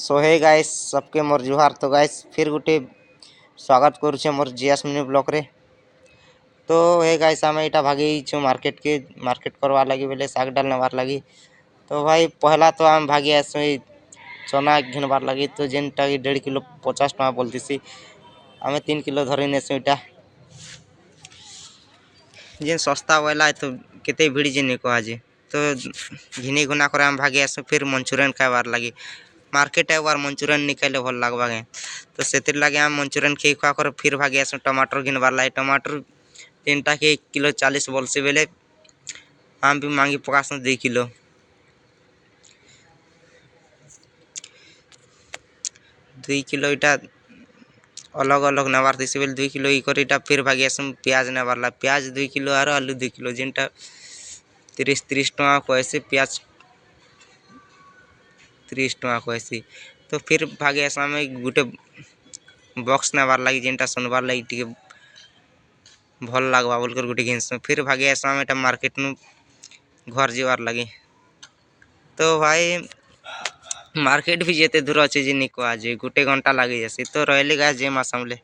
सो hey guys सबके मोर जुहार। तो guys फिर गोटे स्वागत करुचे मोर जीएस मिनी ब्लॉक रे। तो हे गाइस आम इटा भागी छु मार्केट करवा लगी बोले साग डाल नवार लगी। तो भाई पहला तो आम भागी आसु चना घिनबार लगी। तो जेनटा 1.5 किलो 50 टका बोलतीसी आमे 3 किलो धरी नेसु इटा जेन सस्ता वाला तो केते भिड़ी जेने को आज तो घिनी गुना कर आम भागी आसु फिर मंचूरियन खाइबार लगी। मार्केट एक बार मंचूरियन निकाले भल लगवा गे तो से लगे आम मंचूरियन खे खुआ कर फिर भागी आसु टमाटर घिनबार लगे। टमाटर 3टा के 1 किलो 40 बोलसे बेले आम भी मांगी पकासु 2 किलो। इटा अलग अलग नवार थी बेले 2 किलो इटा फिर भागी आसु प्याज नवार ला। प्याज 2 किलो और आलू 2 किलो जेनटा 30 टका कहसी प्याज 30 टका कहसी। तो फिर भागे आसु आम गोटे बॉक्स नवार लगी जेनटा सुनबार लगी टी भल लगवा बोलकर गोटे घिनसु। फिर भागे आसु आम एटा मार्केट नु घर जीवार लगी। तो भाई मार्केट भी जेते दूर अच्छे जी निको आज गोटे घंटा लगी जासी। तो रहले गाइस जे मासमले।